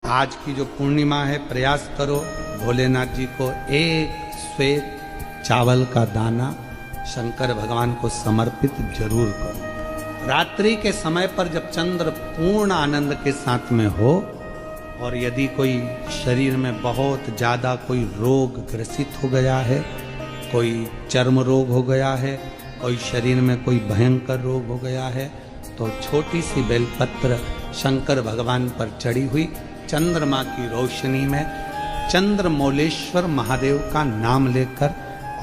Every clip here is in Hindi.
आज की जो पूर्णिमा है, प्रयास करो भोलेनाथ जी को एक श्वेत चावल का दाना शंकर भगवान को समर्पित जरूर करो। रात्रि के समय पर जब चंद्र पूर्ण आनंद के साथ में हो और यदि कोई शरीर में बहुत ज़्यादा कोई रोग ग्रसित हो गया है, कोई चर्म रोग हो गया है, कोई शरीर में कोई भयंकर रोग हो गया है, तो छोटी सी बेलपत्र शंकर भगवान पर चढ़ी हुई चंद्रमा की रोशनी में चंद्रमौलेश्वर महादेव का नाम लेकर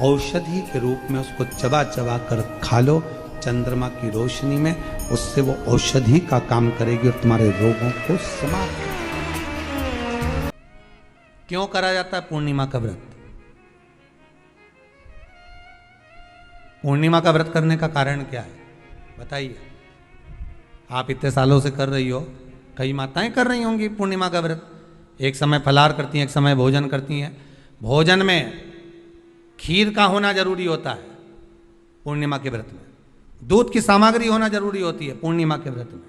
औषधि के रूप में उसको चबा चबा कर खा लो। चंद्रमा की रोशनी में उससे वो औषधि का काम करेगी और तुम्हारे रोगों को समाप्त। क्यों करा जाता है पूर्णिमा का व्रत? पूर्णिमा का व्रत करने का कारण क्या है बताइए? आप इतने सालों से कर रही हो, कई माताएं कर रही होंगी पूर्णिमा का व्रत। एक समय फलाहार करती हैं, एक समय भोजन करती हैं। भोजन में खीर का होना जरूरी होता है पूर्णिमा के व्रत में। दूध की सामग्री होना जरूरी होती है पूर्णिमा के व्रत में।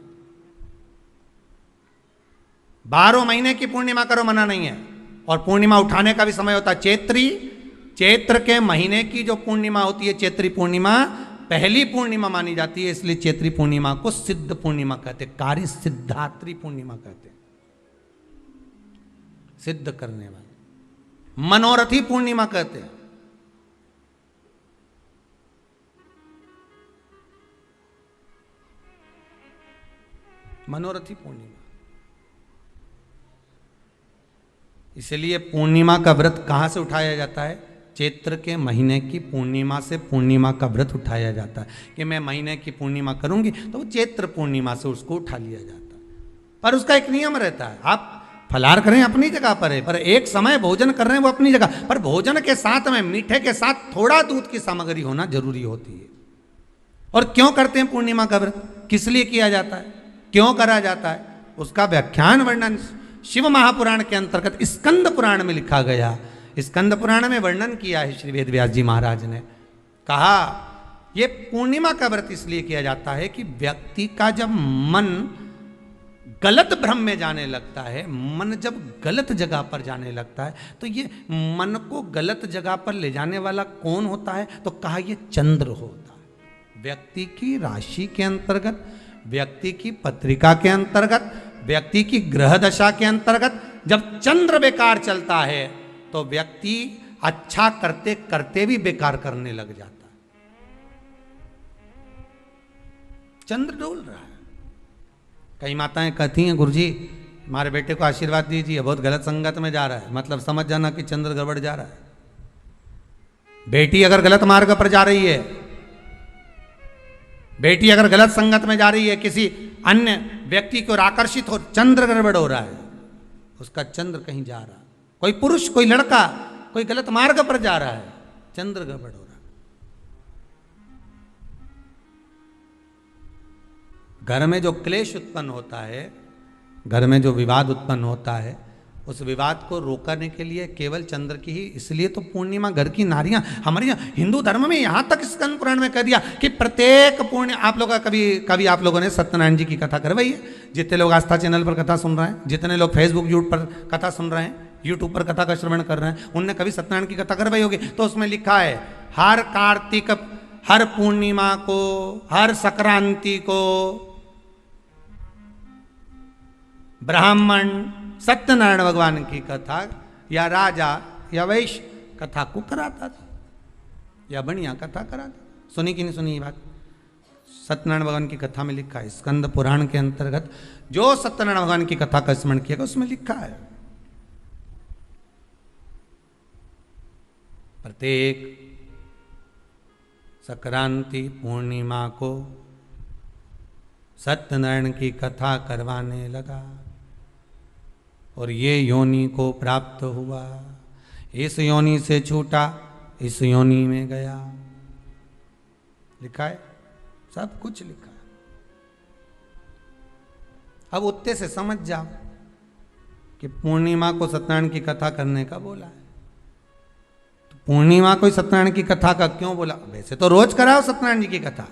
12 महीने की पूर्णिमा करो, मना नहीं है। और पूर्णिमा उठाने का भी समय होता है चैत्री। चैत्र के महीने की जो पूर्णिमा होती है, चैत्री पूर्णिमा पहली पूर्णिमा मानी जाती है, इसलिए चैत्री पूर्णिमा को सिद्ध पूर्णिमा कहते हैं, कार्य सिद्धात्री पूर्णिमा कहते हैं। सिद्ध करने वाले मनोरथी पूर्णिमा कहते हैं। मनोरथी पूर्णिमा। इसलिए पूर्णिमा का व्रत कहां से उठाया जाता है? चैत्र के महीने की पूर्णिमा से पूर्णिमा का व्रत उठाया जाता है कि मैं महीने की पूर्णिमा करूंगी तो वो चैत्र पूर्णिमा से उसको उठा लिया जाता है। पर उसका एक नियम रहता है, आप फलाहार करें अपनी जगह पर है, पर एक समय भोजन कर रहे हैं वो अपनी जगह पर। भोजन के साथ में मीठे के साथ थोड़ा दूध की सामग्री होना जरूरी होती है। और क्यों करते हैं पूर्णिमा का व्रत? किस लिए किया जाता है, क्यों करा जाता है, उसका व्याख्यान वर्णन शिव महापुराण के अंतर्गत स्कंद पुराण में लिखा गया। स्कंद पुराण में वर्णन किया है श्री वेद व्यास जी महाराज ने। कहा यह पूर्णिमा का व्रत इसलिए किया जाता है कि व्यक्ति का जब मन गलत भ्रम में जाने लगता है, मन जब गलत जगह पर जाने लगता है, तो ये मन को गलत जगह पर ले जाने वाला कौन होता है? तो कहा यह चंद्र होता है। व्यक्ति की राशि के अंतर्गत, व्यक्ति की पत्रिका के अंतर्गत, व्यक्ति की ग्रह दशा के अंतर्गत जब चंद्र बेकार चलता है तो व्यक्ति अच्छा करते करते भी बेकार करने लग जाता है। चंद्र डोल रहा है। कई माताएं कहती हैं गुरुजी हमारे बेटे को आशीर्वाद दीजिए, बहुत गलत संगत में जा रहा है। मतलब समझ जाना कि चंद्र गड़बड़ जा रहा है। बेटी अगर गलत मार्ग पर जा रही है, बेटी अगर गलत संगत में जा रही है, किसी अन्य व्यक्ति की ओर आकर्षित हो, चंद्र गड़बड़ हो रहा है, उसका चंद्र कहीं जा रहा है। कोई पुरुष, कोई लड़का कोई गलत मार्ग पर जा रहा है, चंद्र गड़बड़ हो रहा है। घर में जो क्लेश उत्पन्न होता है, घर में जो विवाद उत्पन्न होता है, उस विवाद को रोकने के लिए केवल चंद्र की ही, इसलिए तो पूर्णिमा घर की नारियां हमारे यहाँ हिंदू धर्म में यहां तक स्कंद पुराण में कह दिया कि प्रत्येक पूर्ण आप लोग कभी आप लोगों ने सत्यनारायण जी की कथा करवाई है? जितने लोग आस्था चैनल पर कथा सुन रहे हैं, जितने लोग फेसबुक यूट्यूब पर कथा सुन रहे हैं, यूट्यूब पर कथा का श्रवण कर रहे हैं, उनने कभी सत्यनारायण की कथा करवाई होगी। तो उसमें लिखा है हर कार्तिक, हर पूर्णिमा को, हर संक्रांति को ब्राह्मण सत्यनारायण भगवान की कथा या राजा या वैश्य कथा को कराता था या बढ़िया कथा कराता। सुनी कि नहीं सुनी ये बात? सत्यनारायण भगवान की कथा में लिखा है, स्कंद पुराण के अंतर्गत जो सत्यनारायण भगवान की कथा का स्मरण किया उसमें लिखा है प्रत्येक संक्रांति पूर्णिमा को सत्यनारायण की कथा करवाने लगा और ये योनि को प्राप्त हुआ, इस योनि से छूटा, इस योनि में गया। लिखा है, सब कुछ लिखा है। अब उत्ते से समझ जाओ कि पूर्णिमा को सत्यनारायण की कथा करने का बोला है। तो पूर्णिमा को सत्यनारायण की कथा का क्यों बोला? वैसे तो रोज कराओ सत्यनारायण जी की कथा,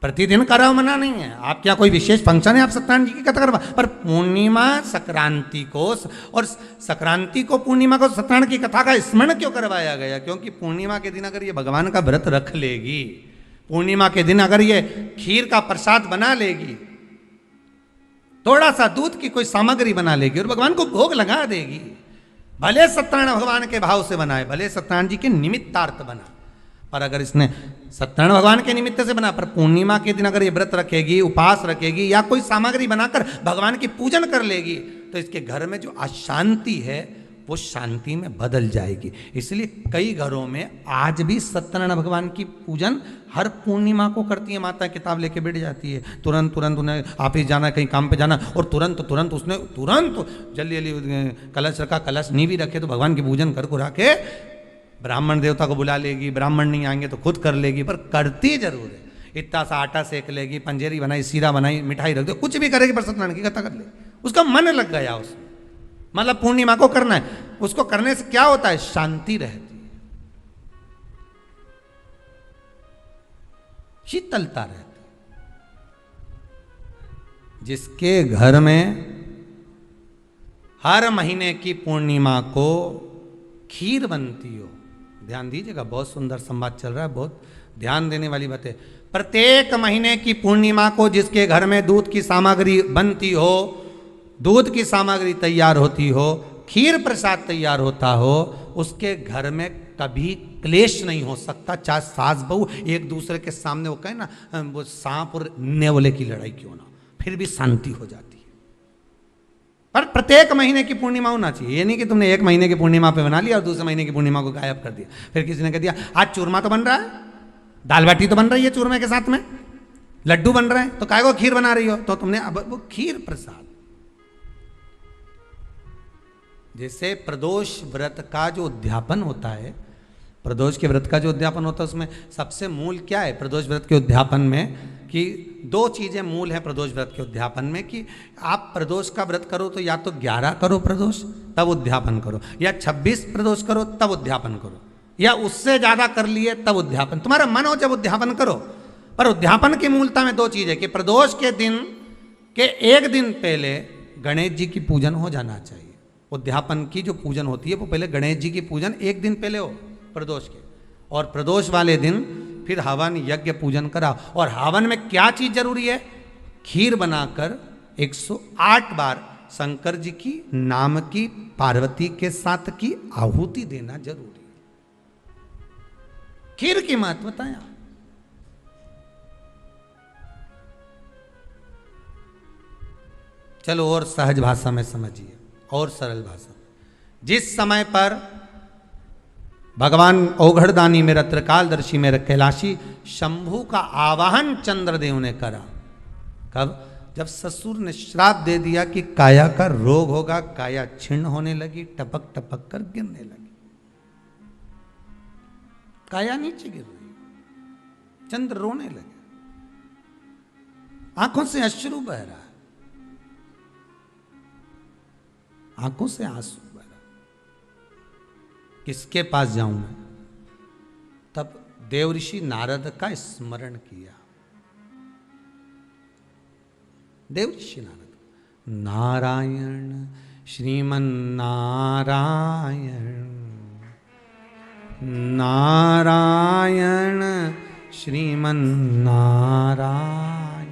प्रतिदिन कराओ, मना नहीं है। आप क्या कोई विशेष फंक्शन है आप सत्यनारायण जी की कथा करवा, पर पूर्णिमा संक्रांति को और संक्रांति को पूर्णिमा को सत्यनारायण की कथा का स्मरण क्यों करवाया गया? क्योंकि पूर्णिमा के दिन अगर ये भगवान का व्रत रख लेगी, पूर्णिमा के दिन अगर ये खीर का प्रसाद बना लेगी, थोड़ा सा दूध की कोई सामग्री बना लेगी और भगवान को भोग लगा देगी, भले सत्यनारायण भगवान के भाव से बनाए, भले सत्यनारायण जी के निमित्तार्थ बना, पर अगर इसने सत्यनारायण भगवान के निमित्त से बना, पर पूर्णिमा के दिन अगर ये व्रत रखेगी, उपास रखेगी या कोई सामग्री बनाकर भगवान की पूजन कर लेगी, तो इसके घर में जो अशांति है वो शांति में बदल जाएगी। इसलिए कई घरों में आज भी सत्यनारायण भगवान की पूजन हर पूर्णिमा को करती है। माता किताब लेके बैठ जाती है, तुरंत तुरंत उन्हें ऑफिस जाना, कहीं काम पे जाना, और तुरंत तुरंत उसने तुरंत जल्दी जल्दी कलश रखा, कलश नहीं भी रखे तो भगवान की पूजन कर को रखे, ब्राह्मण देवता को बुला लेगी, ब्राह्मण नहीं आएंगे तो खुद कर लेगी, पर करती जरूर है। इतना सा आटा सेक लेगी, पंजेरी बनाई, सीरा बनाई, मिठाई रख दो, कुछ भी करेगी पर सत्यनारायण की कथा कर ले, उसका मन लग गया उसमें। मतलब पूर्णिमा को करना है, उसको करने से क्या होता है? शांति रहती है, शीतलता रहती है। जिसके घर में हर महीने की पूर्णिमा को खीर बनती हो, ध्यान दीजिएगा, बहुत सुंदर संवाद चल रहा है, बहुत ध्यान देने वाली बात है। प्रत्येक महीने की पूर्णिमा को जिसके घर में दूध की सामग्री बनती हो, दूध की सामग्री तैयार होती हो, खीर प्रसाद तैयार होता हो, उसके घर में कभी क्लेश नहीं हो सकता। चाहे सास बहू एक दूसरे के सामने वो कहे ना, वो सांप और नेवले की लड़ाई क्यों ना, फिर भी शांति हो जाती है। पर प्रत्येक महीने की पूर्णिमा होना चाहिए। ये नहीं कि तुमने एक महीने की पूर्णिमा पे बना लिया और दूसरे महीने की पूर्णिमा को गायब कर दिया। फिर किसी ने कह दिया आज चूरमा तो बन रहा है, दाल बाटी तो बन रही है चूरमे के साथ में, लड्डू बन रहे हैं, तो काय को खीर बना रही हो? तो तुमने अब वो खीर प्रसाद। जैसे प्रदोष व्रत का जो उद्यापन होता है, प्रदोष के व्रत का जो उद्यापन होता है उसमें सबसे मूल क्या है प्रदोष व्रत के उद्यापन में? कि दो चीजें मूल हैं प्रदोष व्रत के उद्यापन में, कि आप प्रदोष का व्रत करो तो या तो 11 करो प्रदोष तब उद्यापन करो, या 26 प्रदोष करो तब उद्यापन करो, या उससे ज्यादा कर लिए तब उद्यापन, तुम्हारा मन हो जब उद्यापन करो। पर उद्यापन की मूलता में दो चीज है कि प्रदोष के दिन के एक दिन पहले गणेश जी की पूजन हो जाना चाहिए। उद्यापन की जो पूजन होती है वो पहले गणेश जी की पूजन एक दिन पहले हो प्रदोष के, और प्रदोष वाले दिन फिर हवन यज्ञ पूजन करा। और हवन में क्या चीज जरूरी है? खीर बनाकर 108 बार शंकर जी की नाम की पार्वती के साथ की आहुति देना जरूरी है। खीर की महत्वता है। चलो और सहज भाषा में समझिए, और सरल भाषा। जिस समय पर भगवान औघड़दानी मेरा त्रिकालदर्शी मेरा कैलाशी शंभू का आवाहन चंद्रदेव ने करा, कब? जब ससुर ने श्राप दे दिया कि काया का रोग होगा, काया छिन्न होने लगी, टपक टपक कर गिरने लगी, काया नीचे गिर रही, चंद्र रोने लगे, आंखों से अश्रु बह रहा है, आंखों से आंसू बह रहा। किसके पास जाऊं मैं? तब देवऋषि नारद का स्मरण किया। देवऋषि नारद, नारायण श्रीमन नारायण, नारायण श्रीमन नारायण।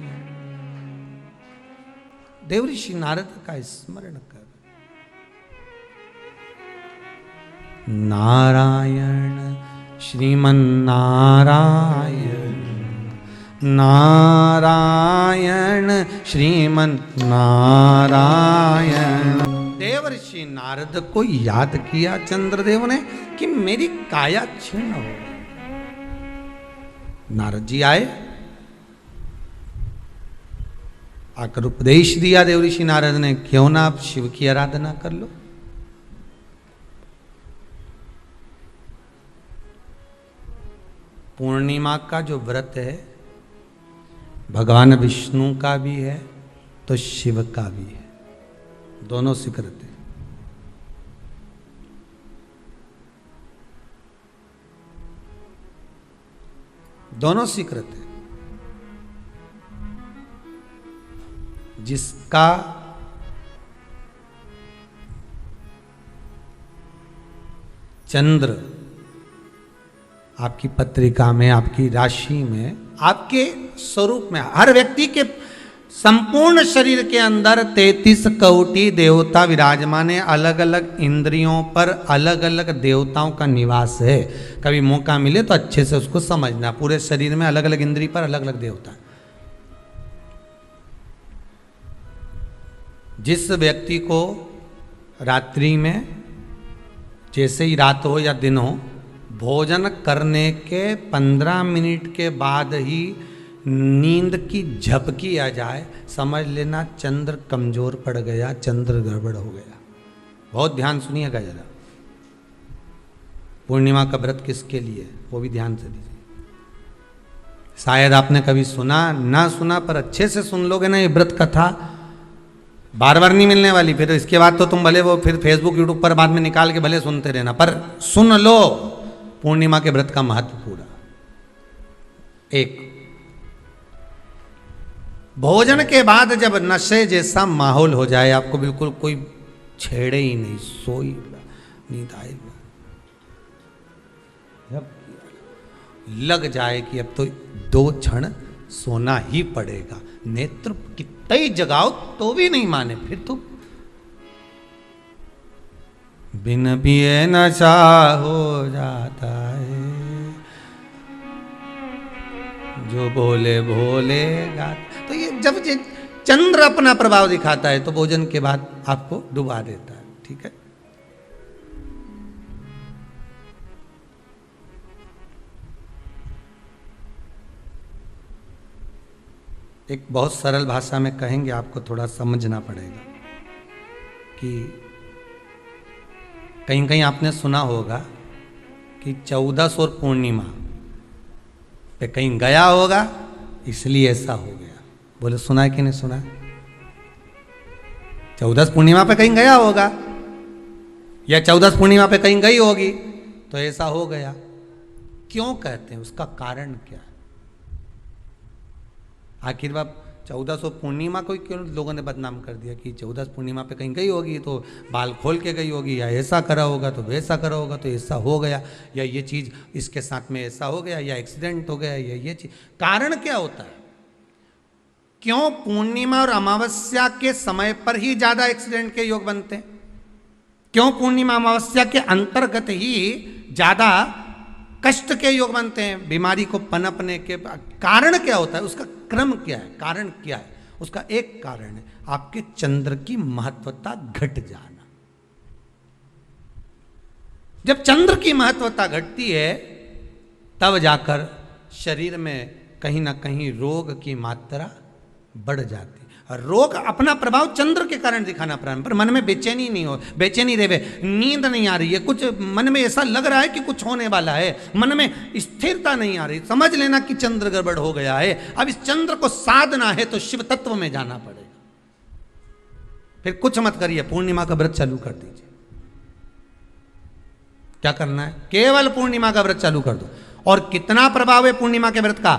देवऋषि नारद का स्मरण कर, नारायण श्रीमन नारायण, नारायण श्रीमन नारायण। देवर्षि नारद को याद किया चंद्रदेव ने कि मेरी काया क्षीण हो। नारद जी आए, आकर उपदेश दिया देवऋषि नारद ने, क्यों ना आप शिव की आराधना कर लो। पूर्णिमा का जो व्रत है भगवान विष्णु का भी है तो शिव का भी है, दोनों स्वीकृत है। दोनों स्वीकृत है। जिसका चंद्र आपकी पत्रिका में, आपकी राशि में, आपके स्वरूप में, हर व्यक्ति के संपूर्ण शरीर के अंदर 33 कोटि देवता विराजमान है। अलग अलग इंद्रियों पर अलग अलग देवताओं का निवास है। कभी मौका मिले तो अच्छे से उसको समझना। पूरे शरीर में अलग अलग इंद्रिय पर अलग अलग देवता। जिस व्यक्ति को रात्रि में, जैसे ही रात हो या दिन हो, भोजन करने के 15 मिनट के बाद ही नींद की झपकी आ जाए, समझ लेना चंद्र कमजोर पड़ गया, चंद्र गड़बड़ हो गया। बहुत ध्यान सुनिएगा जरा। पूर्णिमा का व्रत किसके लिए है वो भी ध्यान से दीजिए। शायद आपने कभी सुना ना सुना, पर अच्छे से सुन लोगे ना ये व्रत कथा, बार बार नहीं मिलने वाली। फिर इसके बाद तो तुम भले वो फिर फेसबुक यूट्यूब पर बाद में निकाल के भले सुनते रहना, पर सुन लो पूर्णिमा के व्रत का महत्व पूरा। एक, भोजन के बाद जब नशे जैसा माहौल हो जाए, आपको बिल्कुल कोई छेड़े ही नहीं, सोई नींद आएगा, जब लग जाए कि अब तो 2 क्षण सोना ही पड़ेगा, नेत्र कितना ही जगाओ तो भी नहीं माने, फिर तो बिन पिए नशा हो जाता है, जो बोले भोले गाता। तो ये जब ये चंद्र अपना प्रभाव दिखाता है तो भोजन के बाद आपको डुबा देता है। ठीक है, एक बहुत सरल भाषा में कहेंगे, आपको थोड़ा समझना पड़ेगा कि कहीं कहीं आपने सुना होगा कि 14 और पूर्णिमा पे कहीं गया होगा इसलिए ऐसा हो गया। बोले सुना है कि नहीं सुना? 14 पूर्णिमा पे कहीं गया होगा या 14 पूर्णिमा पे कहीं गई होगी तो ऐसा हो गया। क्यों कहते हैं, उसका कारण क्या है? आखिर बात 1400 पूर्णिमा को क्यों लोगों ने बदनाम कर दिया कि 14 पूर्णिमा पे कहीं गई होगी तो बाल खोल के गई होगी, या ऐसा करा होगा तो वैसा करा होगा तो ऐसा हो गया, या ये चीज़ इसके साथ में ऐसा हो गया, या एक्सीडेंट हो गया, या ये चीज़। कारण क्या होता है? क्यों पूर्णिमा और अमावस्या के समय पर ही ज़्यादा एक्सीडेंट के योग बनते हैं? क्यों पूर्णिमा अमावस्या के अंतर्गत ही ज़्यादा कष्ट के योग बनते हैं, बीमारी को पनपने के? कारण क्या होता है? उसका क्रम क्या है? कारण क्या है? उसका एक कारण है आपके चंद्र की महत्वता घट जाना। जब चंद्र की महत्वता घटती है तब जाकर शरीर में कहीं ना कहीं रोग की मात्रा बढ़ जाती है। रोग अपना प्रभाव चंद्र के कारण दिखाना प्रारंभ, पर मन में बेचैनी नहीं हो, बेचैनी रहे, नींद नहीं आ रही है, कुछ मन में ऐसा लग रहा है कि कुछ होने वाला है, मन में स्थिरता नहीं आ रही, समझ लेना कि चंद्र गड़बड़ हो गया है। अब इस चंद्र को साधना है तो शिव तत्व में जाना पड़ेगा। फिर कुछ मत करिए, पूर्णिमा का व्रत चालू कर दीजिए। क्या करना है? केवल पूर्णिमा का व्रत चालू कर दो। और कितना प्रभाव है पूर्णिमा के व्रत का?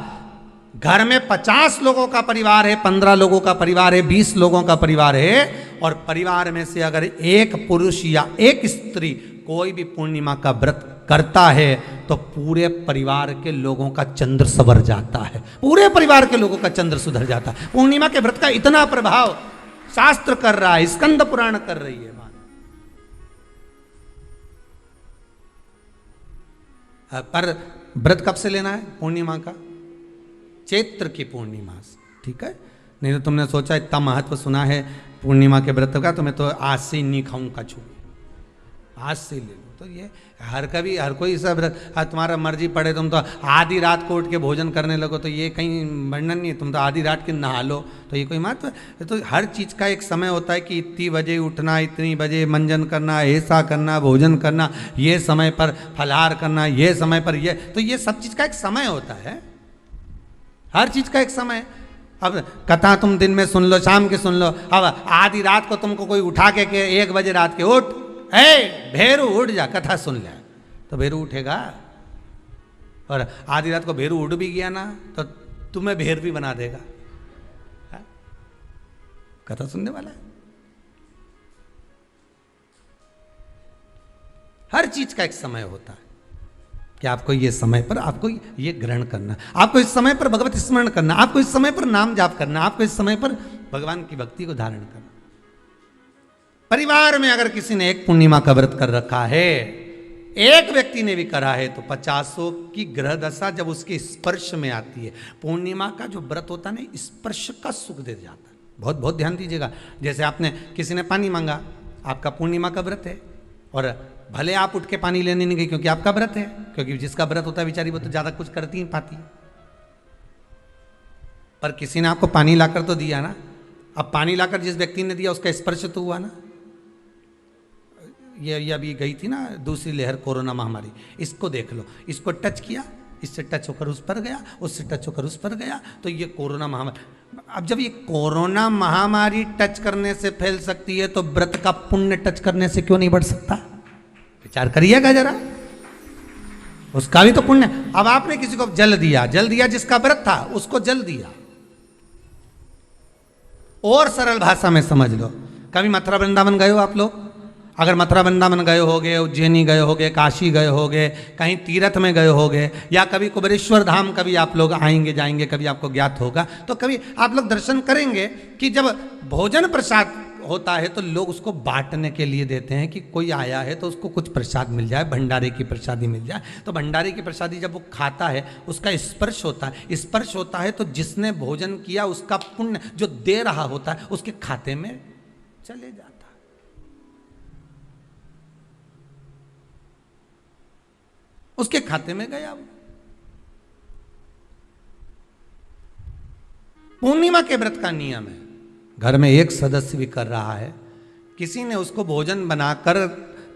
घर में 50 लोगों का परिवार है, 15 लोगों का परिवार है, 20 लोगों का परिवार है, और परिवार में से अगर एक पुरुष या एक स्त्री कोई भी पूर्णिमा का व्रत करता है तो पूरे परिवार के लोगों का चंद्र संवर जाता है, पूरे परिवार के लोगों का चंद्र सुधर जाता है। पूर्णिमा के व्रत का इतना प्रभाव शास्त्र कर रहा है, स्कंद पुराण कर रही है। पर व्रत कब से लेना है? पूर्णिमा का, चैत्र की पूर्णिमा से। ठीक है, नहीं तो तुमने सोचा इतना महत्व सुना है पूर्णिमा के व्रत का तो मैं तो आज से ही नहीं खाऊं कछू, आज से ले लो। तो ये हर कोई सब व्रत, तुम्हारा मर्जी पड़े, तुम तो आधी रात को उठ के भोजन करने लगो तो ये कहीं वर्णन नहीं है। तुम तो आधी रात के नहा लो तो ये कोई महत्व? तो हर चीज़ का एक समय होता है कि इतनी बजे उठना, इतनी बजे मंजन करना, ऐसा करना, भोजन करना, ये समय पर फलाहार करना, ये समय पर ये, तो ये सब चीज़ का एक समय होता है, हर चीज का एक समय। अब कथा तुम दिन में सुन लो, शाम के सुन लो, अब आधी रात को तुमको कोई उठा के 1 बजे रात के उठ, भेरू उठ जा, कथा सुन ले, तो भेरू उठेगा? और आधी रात को भेरू उठ भी गया ना तो तुम्हें भेर भी बना देगा। कथा सुनने वाला है। हर चीज का एक समय होता है कि आपको ये समय पर आपको ये ग्रहण करना, आपको इस समय पर भगवत स्मरण करना, आपको इस समय पर नाम जाप करना, आपको इस समय पर भगवान की भक्ति को धारण करना। परिवार में अगर किसी ने एक पूर्णिमा का व्रत कर रखा है, एक व्यक्ति ने भी करा है, तो 50 की ग्रह दशा जब उसके स्पर्श में आती है, पूर्णिमा का जो व्रत होता है ना, स्पर्श का सुख दे जाता है। बहुत बहुत ध्यान दीजिएगा। जैसे आपने किसी ने पानी मांगा, आपका पूर्णिमा का व्रत है, और भले आप उठ के पानी लेने नहीं गए क्योंकि आपका व्रत है, क्योंकि जिसका व्रत होता है बेचारी वो तो ज्यादा कुछ करती नहीं पाती, पर किसी ने आपको पानी लाकर तो दिया ना। अब पानी लाकर जिस व्यक्ति ने दिया उसका स्पर्श तो हुआ ना। ये अभी गई थी ना दूसरी लहर कोरोना महामारी, इसको देख लो, इसको टच किया, इससे टच होकर उस पर गया, उससे टच होकर उस पर गया, तो ये कोरोना महामारी। अब जब ये कोरोना महामारी टच करने से फैल सकती है, तो व्रत का पुण्य टच करने से क्यों नहीं बढ़ सकता? विचार करिएगा जरा, उसका भी तो पुण्य। अब आपने किसी को जल दिया, जल दिया जिसका व्रत था उसको जल दिया। और सरल भाषा में समझ लो, कभी मथुरा वृंदावन गए हो आप लोग? अगर मथुरा वृंदावन गए होगे, उज्जैनी गए होगे, काशी गए होगे, कहीं तीर्थ में गए होगे, या कभी कुबेरेश्वर धाम कभी आप लोग आएंगे जाएंगे, कभी आपको ज्ञात होगा, तो कभी आप लोग दर्शन करेंगे कि जब भोजन प्रसाद होता है तो लोग उसको बांटने के लिए देते हैं कि कोई आया है तो उसको कुछ प्रसाद मिल जाए, भंडारे की प्रसादी मिल जाए। तो भंडारे की प्रसादी जब वो खाता है उसका स्पर्श होता है, स्पर्श होता है तो जिसने भोजन किया उसका पुण्य जो दे रहा होता है उसके खाते में चले जाता है। उसके खाते में गया वो। पूर्णिमा के व्रत का नियम है, घर में एक सदस्य भी कर रहा है, किसी ने उसको भोजन बनाकर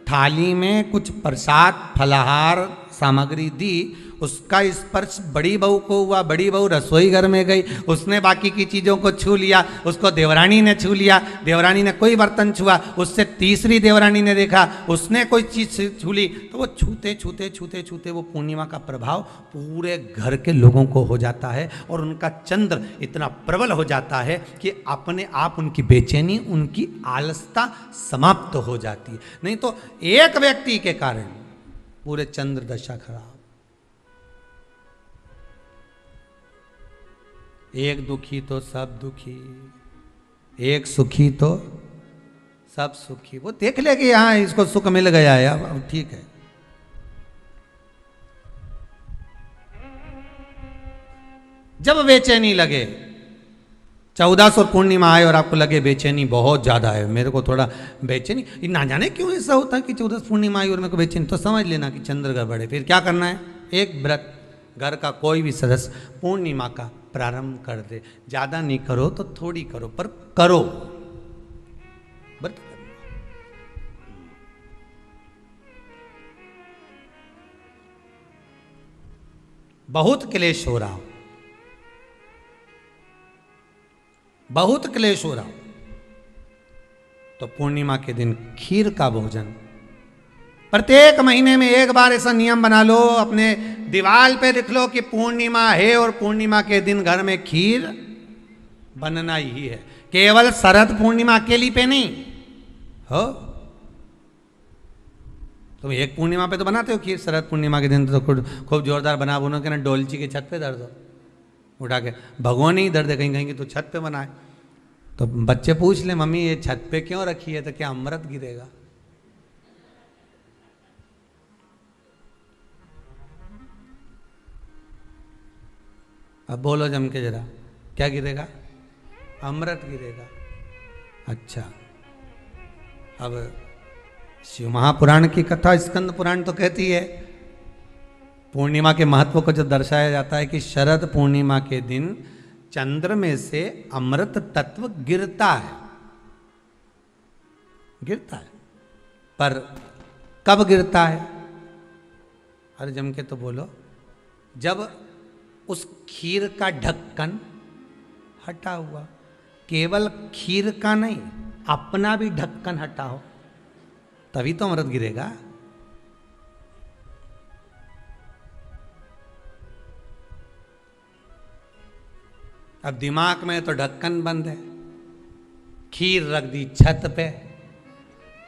थाली में कुछ प्रसाद फलाहार सामग्री दी, उसका स्पर्श बड़ी बहू को हुआ, बड़ी बहू रसोई घर में गई, उसने बाकी की चीज़ों को छू लिया, उसको देवरानी ने छू लिया, देवरानी ने कोई बर्तन छुआ, उससे तीसरी देवरानी ने देखा, उसने कोई चीज़ छू ली, तो वो छूते छूते छूते छूते वो पूर्णिमा का प्रभाव पूरे घर के लोगों को हो जाता है, और उनका चंद्र इतना प्रबल हो जाता है कि अपने आप उनकी बेचैनी, उनकी आलसता समाप्त हो जाती है। नहीं तो एक व्यक्ति के कारण पूरे चंद्र दशा खराब। एक दुखी तो सब दुखी, एक सुखी तो सब सुखी। वो देख ले कि हाँ इसको सुख मिल गया है, अब ठीक है। जब बेचैनी लगे, 14 और पूर्णिमा आए और आपको लगे बेचैनी बहुत ज्यादा है, मेरे को थोड़ा बेचैनी, ना जाने क्यों ऐसा होता है कि 14 पूर्णिमा आई और मेरे को बेचैनी, तो समझ लेना कि चंद्र गड़बड़ है। फिर क्या करना है? एक व्रत घर का कोई भी सदस्य पूर्णिमा का प्रारंभ कर दे। ज्यादा नहीं करो तो थोड़ी करो, पर करो, व्रत करो। बहुत क्लेश हो रहा हो, बहुत क्लेश हो रहा हो, तो पूर्णिमा के दिन खीर का भोजन प्रत्येक महीने में एक बार ऐसा नियम बना लो, अपने दीवार पे लिख लो कि पूर्णिमा है और पूर्णिमा के दिन घर में खीर बनना ही है। केवल शरद पूर्णिमा अकेली पे नहीं हो, तुम एक पूर्णिमा पे तो बनाते हो खीर, शरद पूर्णिमा के दिन तो खूब जोरदार बना बुनो के ना डोलची के छत पे धर दो, उठा के भगवान ही दर्द कहीं कहीं तो छत पे बनाए। तो बच्चे पूछ ले मम्मी ये छत पे क्यों रखी है, तो क्या अमृत गिरेगा? अब बोलो जम के जरा, क्या गिरेगा? अमृत गिरेगा। अच्छा, अब शिव महापुराण की कथा स्कंद पुराण तो कहती है, पूर्णिमा के महत्व को जो दर्शाया जाता है कि शरद पूर्णिमा के दिन चंद्र में से अमृत तत्व गिरता है, गिरता है। पर कब गिरता है? अरे जम के तो बोलो, जब उस खीर का ढक्कन हटा हुआ, केवल खीर का नहीं अपना भी ढक्कन हटा हो, तभी तो अमृत गिरेगा। अब दिमाग में तो ढक्कन बंद है, खीर रख दी छत पे।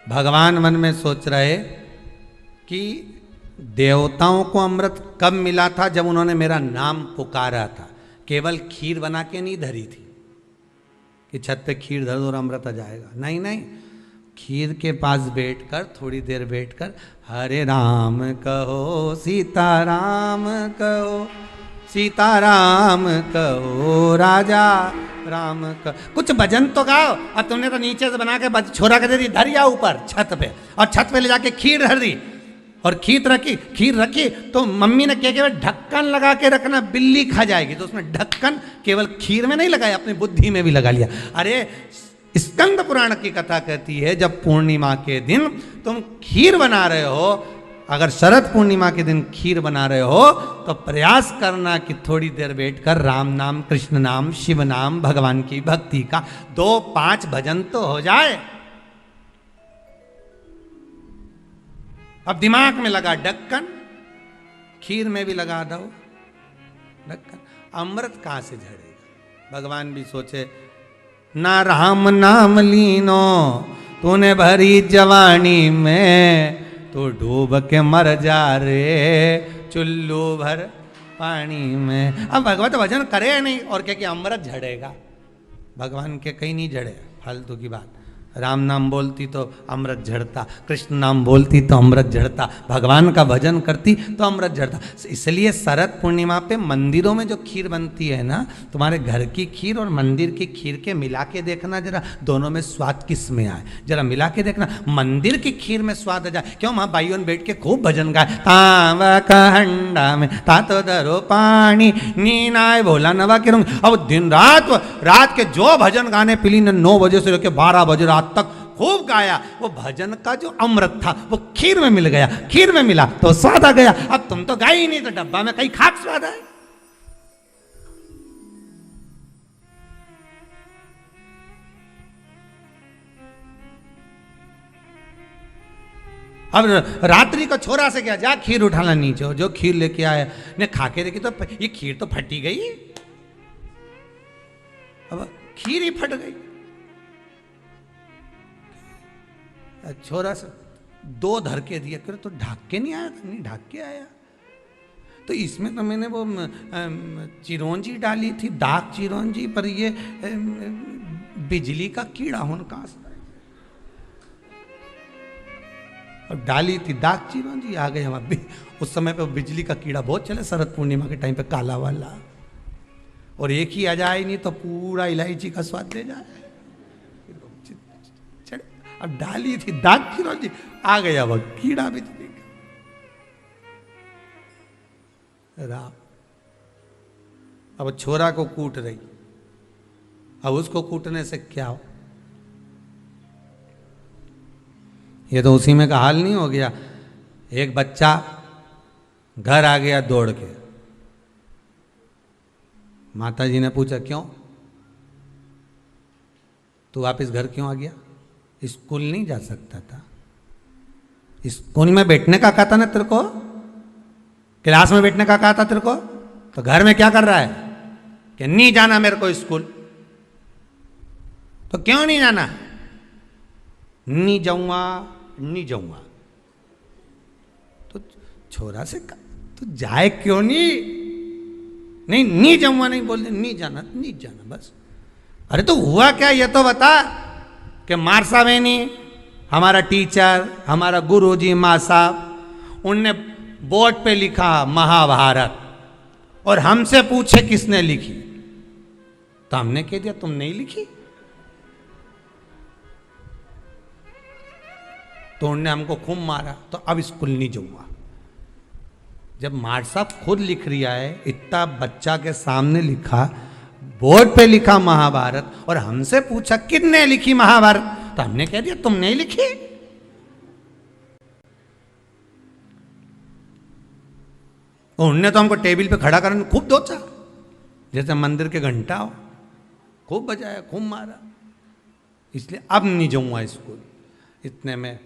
भगवान मन में सोच रहे कि देवताओं को अमृत कब मिला था? जब उन्होंने मेरा नाम पुकारा था। केवल खीर बना के नहीं धरी थी कि छत पे खीर धर दो और अमृत आ जाएगा। नहीं नहीं, खीर के पास बैठकर थोड़ी देर बैठकर हरे राम कहो सीताराम कहो, सीताराम कहो राजा राम कहो। कुछ भजन तो गाओ। और तुमने तो नीचे से बना के छोरा के दे दी, धरिया ऊपर छत पे, और छत पे ले जाके खीर धर दी। और खीर रखी तो मम्मी ने क्या केवल ढक्कन लगा के रखना, बिल्ली खा जाएगी। तो उसने ढक्कन केवल खीर में नहीं लगाया, अपनी बुद्धि में भी लगा लिया। अरे स्कंद पुराण की कथा कहती है, जब पूर्णिमा के दिन तुम खीर बना रहे हो, अगर शरद पूर्णिमा के दिन खीर बना रहे हो, तो प्रयास करना कि थोड़ी देर बैठकर राम नाम, कृष्ण नाम, शिव नाम, भगवान की भक्ति का 2-5 भजन तो हो जाए। अब दिमाग में लगा ढक्कन, खीर में भी लगा दो ढक्कन, अमृत कहां से झड़ेगा? भगवान भी सोचे, ना राम नाम लीनो तूने भरी जवानी में, तो डूब के मर जा रे चुल्लू भर पानी में। अब भगवत भजन करे या नहीं, और क्या कि अमृत झड़ेगा? भगवान के कहीं नहीं झड़े, फालतू की बात। राम नाम बोलती तो अमृत झड़ता, कृष्ण नाम बोलती तो अमृत झड़ता, भगवान का भजन करती तो अमृत झड़ता। इसलिए शरद पूर्णिमा पे मंदिरों में जो खीर बनती है ना, तुम्हारे घर की खीर और मंदिर की खीर के मिला के देखना जरा, दोनों में स्वाद किस में आए, जरा मिला के देखना। मंदिर की खीर में स्वाद आ जाए। क्यों? वहाँ भाइयों बैठ के खूब भजन गाए, तांबा का हंडा में तातो दरो पानी नीनाए भोला नवा के रंग। अब दिन रात के जो भजन गाने पिली ने 9 बजे से लेकर 12 बजे रात तक खूब गाया, वो भजन का जो अमृत था वो खीर में मिल गया, खीर में मिला तो स्वाद आ गया। अब तुम तो गाई ही नहीं, तो डब्बा में कहीं खाक स्वाद है। अब रात्रि को छोरा से क्या, जा खीर उठाना नीचे, जो खीर लेके आया ने खा के देखी तो ये खीर तो फटी गई। अब खीर ही फट गई। छोरा से 2 धर के दिया, कर तो ढाक के नहीं आया था? नहीं ढाक के आया। तो इसमें तो मैंने वो चिरौंजी डाली थी, दाग चिरौंजी, पर ये बिजली का कीड़ा उनका और डाली थी दाग चिरौंजी, आ गए हम। उस समय पे बिजली का कीड़ा बहुत चले, शरद पूर्णिमा के टाइम पे, काला वाला, और एक ही आ जाए नहीं तो पूरा इलायची का स्वाद दे जाए। अब डाली थी दाग चिरौंजी, आ गया वह कीड़ा बिजली का। राम अब छोरा को कूट रही, अब उसको कूटने से क्या हो? ये तो उसी में का हाल नहीं हो गया। एक बच्चा घर आ गया दौड़ के, माता जी ने पूछा क्यों तू वापस घर क्यों आ गया? स्कूल नहीं जा सकता था? स्कूल में बैठने का कहा था ना तेरे को, क्लास में बैठने का कहा था तेरे को, तो घर में क्या कर रहा है कि नहीं जाना मेरे को स्कूल? तो क्यों नहीं जाना? नहीं जाऊंगा, नहीं जाऊंगा। तो छोरा से तू जाए क्यों नहीं? नहीं जाऊंगा, नहीं बोल, नहीं जाना, नहीं जाना बस। अरे तो हुआ क्या ये तो बता। कि मार साहब है नहीं, हमारा टीचर, हमारा गुरुजी माँ साहब, उनने बोर्ड पे लिखा महाभारत, और हमसे पूछे किसने लिखी, तो हमने कह दिया तुम नहीं लिखी। तो उन्होंने हमको खूब मारा, तो अब स्कूल नहीं जाऊंगा। जब मार साहब खुद लिख रिया है, इतना बच्चा के सामने लिखा, बोर्ड पे लिखा महाभारत, और हमसे पूछा किसने लिखी महाभारत, तो हमने कह दिया तुम नहीं लिखी। उन्होंने तो हमको टेबल पे खड़ा करने खूब दोचा, जैसे मंदिर के घंटा हो, खूब बजाया, खूब मारा। इसलिए अब नहीं जाऊंगा स्कूल। इतने में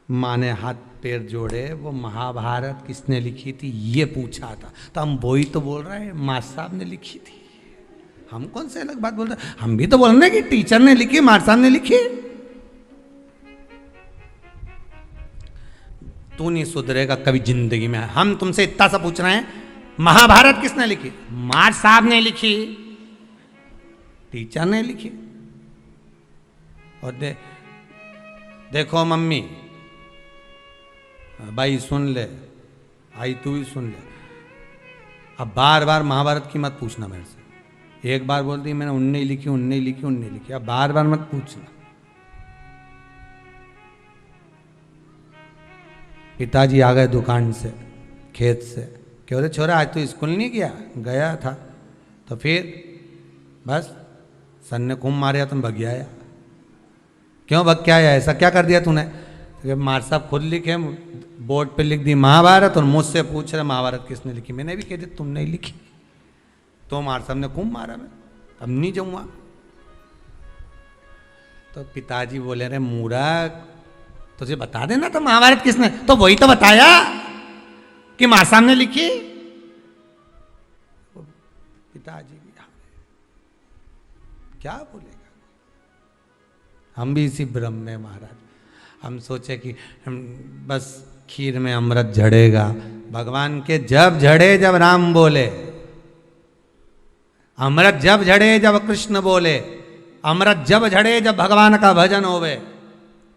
माँ ने हाथ पैर जोड़े, वो महाभारत किसने लिखी थी ये पूछा था, तो हम वही तो बोल रहे हैं माँ साहब ने लिखी थी। हम कौन से अलग बात बोल रहे हैं? हम भी तो बोल रहे हैं कि टीचर ने लिखी, मारसाम ने लिखी। तू नहीं सुधरेगा कभी जिंदगी में। हम तुमसे इतना सा पूछ रहे हैं, महाभारत किसने लिखी? मार साहब ने लिखी, टीचर ने लिखी। और देखो मम्मी, भाई सुन ले, आई तू भी सुन ले, अब बार बार महाभारत की मत पूछना मेरे से। एक बार बोल दी मैंने, उनने लिखी, उनने लिखी, उनने लिखी, अब बार बार मत पूछना। पिताजी आ गए दुकान से, खेत से, क्यों रे छोरा आज तू स्कूल नहीं गया? गया था। तो फिर बस सन ने खूब मारे, तुम भग आया। क्यों भग के आया? ऐसा क्या कर दिया तूने? तो मार साहब खुद लिखे, बोर्ड पे लिख दी महाभारत, और मुझसे पूछ रहे महाभारत किसने लिखी। मैंने भी कह दी तुमने ही लिखी। तो मार साहब ने खूब मारा, मैं अब नहीं जाऊँगा। तो पिताजी बोले रे मूर्ख, तुझे बता देना तो महाभारत किसने, तो वही तो बताया कि मार साहब ने लिखी। पिताजी क्या बोलेगा? हम भी इसी भ्रम में महाराज, हम सोचे कि हम बस खीर में अमृत झड़ेगा। भगवान के जब झड़े जब राम बोले, अमृत जब झड़े जब कृष्ण बोले, अमृत जब झड़े जब भगवान का भजन होवे।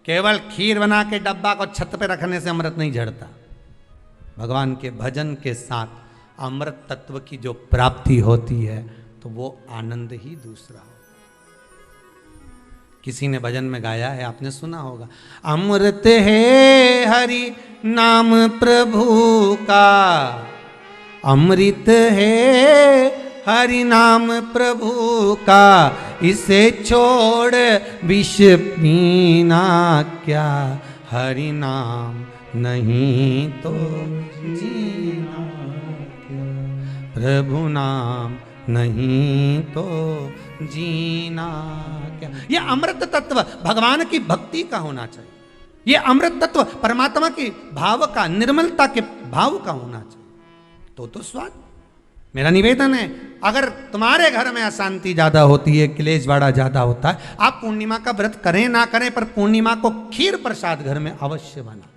केवल खीर बना के डब्बा को छत पे रखने से अमृत नहीं झड़ता। भगवान के भजन के साथ अमृत तत्व की जो प्राप्ति होती है तो वो आनंद ही दूसरा हो। किसी ने भजन में गाया है, आपने सुना होगा, अमृत है हरि नाम प्रभु का, अमृत है हरि नाम प्रभु का, इसे छोड़ विष पीना क्या, हरि नाम नहीं तो जीना क्या, प्रभु नाम नहीं तो जीना क्या। ये अमृत तत्व भगवान की भक्ति का होना चाहिए। ये अमृत तत्व परमात्मा के भाव का, निर्मलता के भाव का होना चाहिए। तो स्वाद। मेरा निवेदन है, अगर तुम्हारे घर में अशांति ज्यादा होती है, क्लेश बड़ा ज्यादा होता है, आप पूर्णिमा का व्रत करें ना करें, पर पूर्णिमा को खीर प्रसाद घर में अवश्य बना।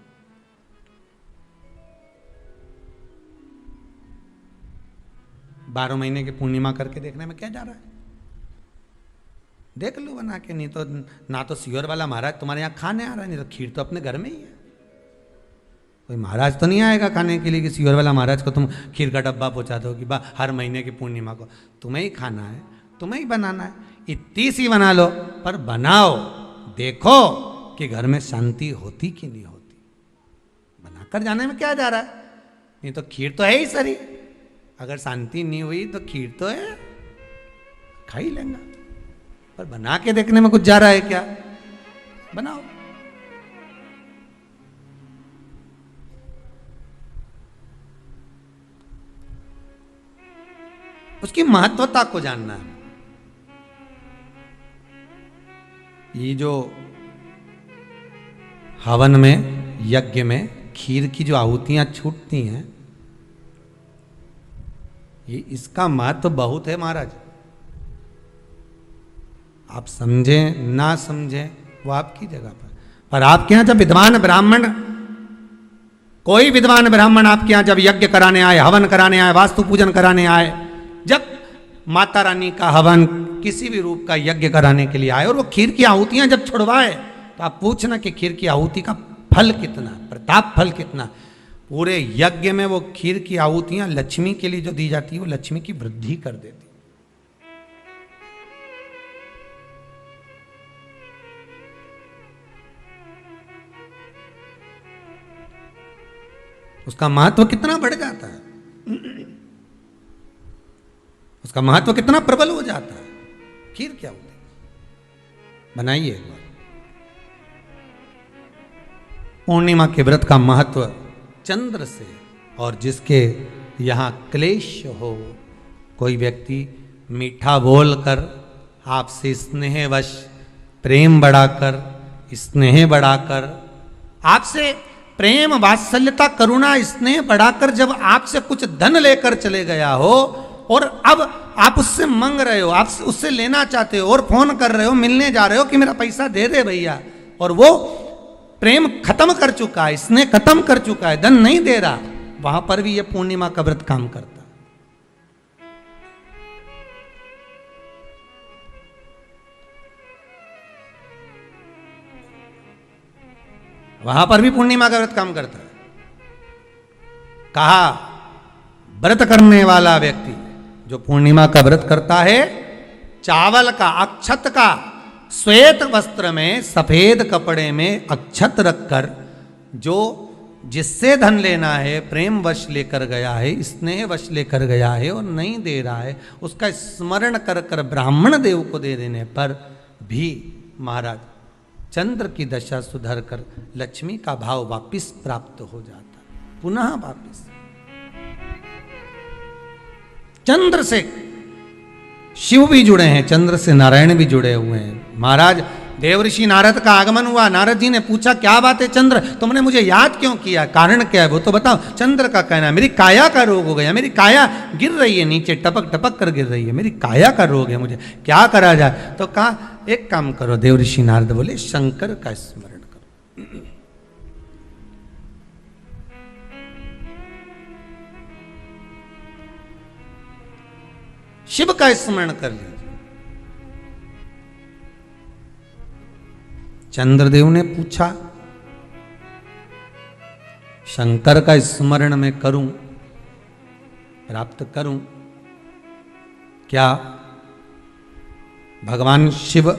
12 महीने की पूर्णिमा करके देखने में क्या जा रहा है? देख लो बना के। नहीं तो ना तो सियोर वाला महाराज तुम्हारे यहाँ खाने आ रहा है, नहीं तो खीर तो अपने घर में ही है। कोई महाराज तो नहीं आएगा खाने के लिए कि सियोर वाला महाराज को तुम खीर का डब्बा पहुंचा दो कि हर महीने की पूर्णिमा को तुम्हें ही खाना है, तुम्हें ही बनाना है। इतनी सी बना लो, पर बनाओ, देखो कि घर में शांति होती कि नहीं होती। बनाकर जाने में क्या जा रहा है? नहीं तो खीर तो है ही सरी, अगर शांति नहीं हुई तो खीर तो है, खा ही लेंगे। पर बना के देखने में कुछ जा रहा है क्या? बनाओ। उसकी महत्वता को जानना है। ये जो हवन में, यज्ञ में खीर की जो आहुतियां छूटती हैं, ये इसका महत्व बहुत है महाराज। आप समझें ना समझें वो आपकी जगह पर आपके यहां जब विद्वान ब्राह्मण, कोई विद्वान ब्राह्मण आपके यहां जब यज्ञ कराने आए, हवन कराने आए, वास्तु पूजन कराने आए, जब माता रानी का हवन, किसी भी रूप का यज्ञ कराने के लिए आए और वो खीर की आहुतियां जब छुड़वाए, तो आप पूछना कि खीर की आहुति का फल कितना, प्रताप फल कितना। पूरे यज्ञ में वो खीर की आहुतियां लक्ष्मी के लिए जो दी जाती है, वो लक्ष्मी की वृद्धि कर देती। उसका महत्व कितना बढ़ जाता है, उसका महत्व कितना प्रबल हो जाता है। खीर क्या होती है? बनाइए एक बार। पूर्णिमा के व्रत का महत्व चंद्र से, और जिसके यहाँ क्लेश हो, कोई व्यक्ति मीठा बोलकर आपसे स्नेहवश, प्रेम बढ़ाकर, स्नेह बढ़ाकर, आपसे प्रेम, वात्सल्यता, करुणा, स्नेह बढ़ाकर जब आपसे कुछ धन लेकर चले गया हो, और अब आप उससे मांग रहे हो, आप उससे लेना चाहते हो और फोन कर रहे हो, मिलने जा रहे हो कि मेरा पैसा दे दे भैया, और वो प्रेम खत्म कर चुका है, इसने खत्म कर चुका है, धन नहीं दे रहा, वहां पर भी ये पूर्णिमा का व्रत काम करता। वहां पर भी पूर्णिमा का व्रत काम करता है। कहा व्रत करने वाला व्यक्ति जो पूर्णिमा का व्रत करता है, चावल का, अक्षत का, श्वेत वस्त्र में, सफेद कपड़े में अक्षत रखकर, जो जिससे धन लेना है, प्रेम वश लेकर गया है, स्नेह वश लेकर गया है और नहीं दे रहा है, उसका स्मरण कर कर ब्राह्मण देव को दे देने पर भी महाराज चंद्र की दशा सुधर कर लक्ष्मी का भाव वापिस प्राप्त हो जाता, पुनः वापिस। चंद्र से शिव भी जुड़े हैं, चंद्र से नारायण भी जुड़े हुए हैं। महाराज देवऋषि नारद का आगमन हुआ, नारद जी ने पूछा क्या बात है चंद्र, तुमने मुझे याद क्यों किया, कारण क्या है वो तो बताओ। चंद्र का कहना है मेरी काया का रोग हो गया, मेरी काया गिर रही है नीचे, टपक टपक कर गिर रही है, मेरी काया का रोग है, मुझे क्या करा जाए। तो कहा एक काम करो, देवऋषि नारद बोले शंकर का स्मरण करो। शिव का स्मरण कर लीजिए। चंद्रदेव ने पूछा शंकर का स्मरण मैं करूं, प्राप्त करूं, क्या भगवान शिव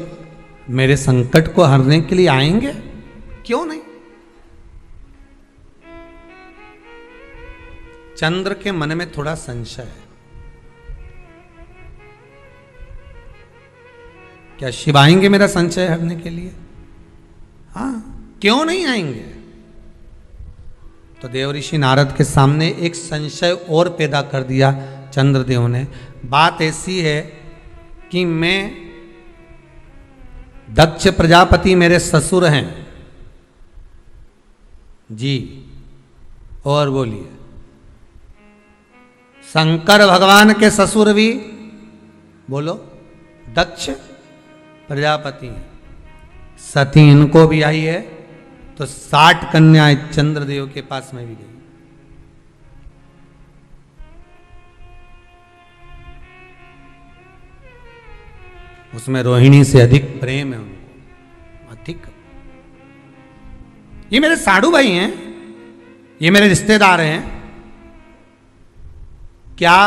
मेरे संकट को हरने के लिए आएंगे? क्यों नहीं। चंद्र के मन में थोड़ा संशय है, क्या शिव आएंगे मेरा संशय हरने के लिए? हाँ, क्यों नहीं आएंगे। तो देवऋषि नारद के सामने एक संशय और पैदा कर दिया चंद्रदेव ने। बात ऐसी है कि मैं, दक्ष प्रजापति मेरे ससुर हैं जी, और बोलिए शंकर भगवान के ससुर भी बोलो दक्ष प्रजापति हैं, सती इनको भी आई है, तो 60 कन्याएं चंद्रदेव के पास में भी गई। उसमें रोहिणी से अधिक प्रेम है उनको, अधिक। ये मेरे साधु भाई हैं, ये मेरे रिश्तेदार हैं। क्या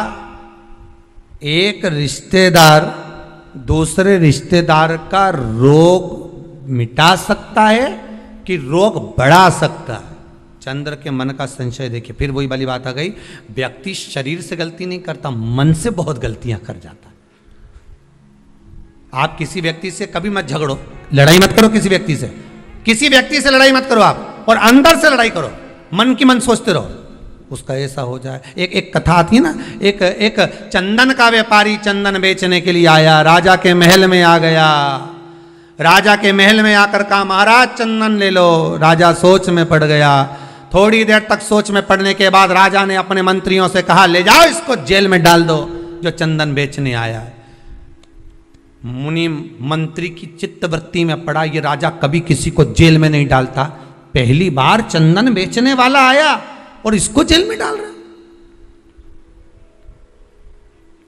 एक रिश्तेदार दूसरे रिश्तेदार का रोग मिटा सकता है कि रोग बढ़ा सकता है? चंद्र के मन का संशय देखिए। फिर वही वाली बात आ गई, व्यक्ति शरीर से गलती नहीं करता, मन से बहुत गलतियां कर जाता है। आप किसी व्यक्ति से कभी मत झगड़ो, लड़ाई मत करो किसी व्यक्ति से, किसी व्यक्ति से लड़ाई मत करो आप, और अंदर से लड़ाई करो, मन की मन सोचते रहो उसका ऐसा हो जाए। एक कथा आती है ना, एक चंदन का व्यापारी चंदन बेचने के लिए आया, राजा के महल में आ गया। राजा के महल में आकर कहा महाराज चंदन ले लो। राजा सोच में पड़ गया। थोड़ी देर तक सोच में पड़ने के बाद राजा ने अपने मंत्रियों से कहा ले जाओ इसको जेल में डाल दो जो चंदन बेचने आया है। मुनि मंत्री की चित्तवृत्ति में पड़ा, ये राजा कभी किसी को जेल में नहीं डालता, पहली बार चंदन बेचने वाला आया और इसको जेल में डाल रहा।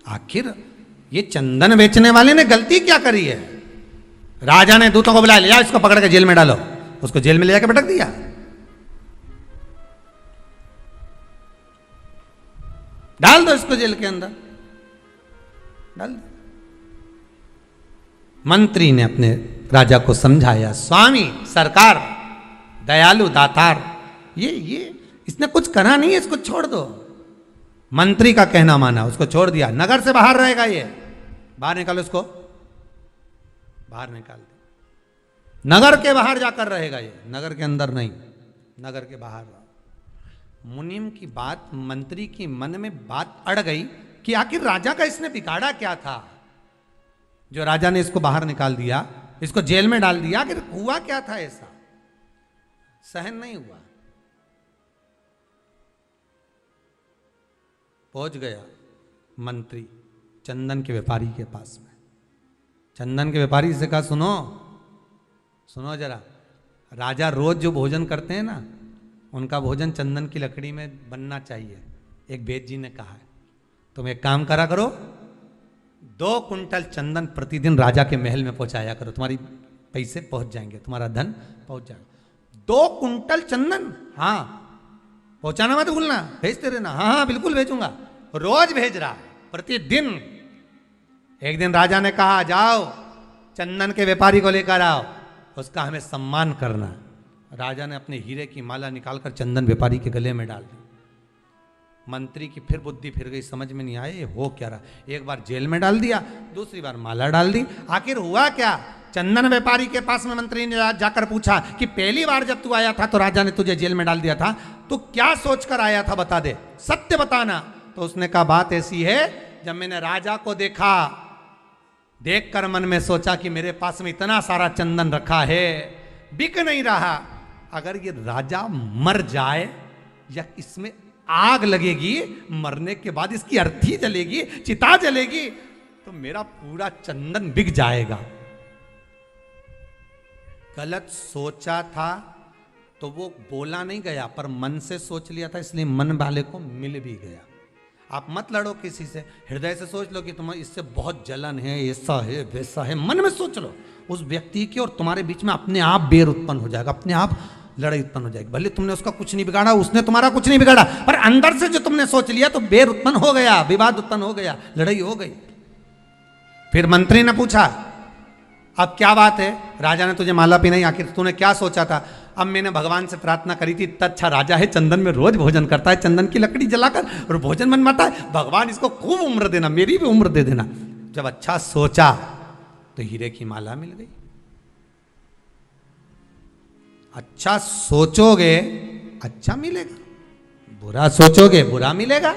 आखिर ये चंदन बेचने वाले ने गलती क्या करी है? राजा ने दूतों को बुलाया, लिया इसको पकड़ के जेल में डालो। उसको जेल में ले जाकर पटक दिया। डाल दो इसको जेल के अंदर, डाल दो। मंत्री ने अपने राजा को समझाया, स्वामी सरकार दयालु दातार, ये इसने कुछ करा नहीं है, इसको छोड़ दो। मंत्री का कहना माना, उसको छोड़ दिया। नगर से बाहर रहेगा, ये बाहर निकालो, इसको बाहर निकाल दो। नगर के बाहर जाकर रहेगा ये, नगर के अंदर नहीं, नगर के बाहर। मुनिम की बात, मंत्री की मन में बात अड़ गई कि आखिर राजा का इसने बिगाड़ा क्या था जो राजा ने इसको बाहर निकाल दिया, इसको जेल में डाल दिया। आखिर हुआ क्या था ऐसा? सहन नहीं हुआ, पहुंच गया मंत्री चंदन के व्यापारी के पास में। चंदन के व्यापारी से कहा, सुनो सुनो जरा, राजा रोज जो भोजन करते हैं ना, उनका भोजन चंदन की लकड़ी में बनना चाहिए। एक वेद जी ने कहा है, तुम एक काम करा करो, 2 कुंटल चंदन प्रतिदिन राजा के महल में पहुंचाया करो, तुम्हारी पैसे पहुंच जाएंगे, तुम्हारा धन पहुंच जाएगा। 2 कुंटल चंदन, हाँ पहुंचाना मत भूलना, भेजते रहना। हाँ हाँ बिल्कुल भेजूंगा। रोज भेज रहा प्रतिदिन। एक दिन राजा ने कहा, जाओ चंदन के व्यापारी को लेकर आओ, उसका हमें सम्मान करना। राजा ने अपने हीरे की माला निकालकर चंदन व्यापारी के गले में डाल दी। मंत्री की फिर बुद्धि फिर गई, समझ में नहीं आए हो क्या रहा। एक बार जेल में डाल दिया, दूसरी बार माला डाल दी, आखिर हुआ क्या। चंदन व्यापारी के पास में मंत्री ने जाकर पूछा कि पहली बार जब तू आया था तो राजा ने तुझे जेल में डाल दिया था, तो क्या सोचकर आया था, बता दे, सत्य बताना। तो उसने कहा, बात ऐसी है, जब मैंने राजा को देखा, देखकर मन में सोचा कि मेरे पास में इतना सारा चंदन रखा है, बिक नहीं रहा, अगर ये राजा मर जाए या इसमें आग लगेगी, मरने के बाद इसकी अर्थी जलेगी, चिता जलेगी, तो मेरा पूरा चंदन बिक जाएगा। गलत सोचा था तो वो बोला नहीं गया, पर मन से सोच लिया था, इसलिए मन वाले को मिल भी गया। आप मत लड़ो किसी से, हृदय से सोच लो कि तुम्हें इससे बहुत जलन है, ऐसा है वैसा है, मन में सोच लो उस व्यक्ति की, और तुम्हारे बीच में अपने आप बैर उत्पन्न हो जाएगा, अपने आप लड़ाई उत्पन्न हो जाएगी। भले तुमने उसका कुछ नहीं बिगाड़ा, उसने तुम्हारा कुछ नहीं बिगाड़ा, पर अंदर से जो तुमने सोच लिया तो बैर उत्पन्न हो गया, विवाद उत्पन्न हो गया, लड़ाई हो गई। फिर मंत्री ने पूछा, अब क्या बात है, राजा ने तुझे माला पहनाई, आखिर तूने क्या सोचा था। अब मैंने भगवान से प्रार्थना करी थी, इतना अच्छा राजा है, चंदन में रोज भोजन करता है, चंदन की लकड़ी जलाकर और भोजन बनवाता है, भगवान इसको खूब उम्र देना, मेरी भी उम्र दे देना। जब अच्छा सोचा तो हीरे की माला मिल गई। अच्छा सोचोगे अच्छा मिलेगा, बुरा सोचोगे बुरा मिलेगा।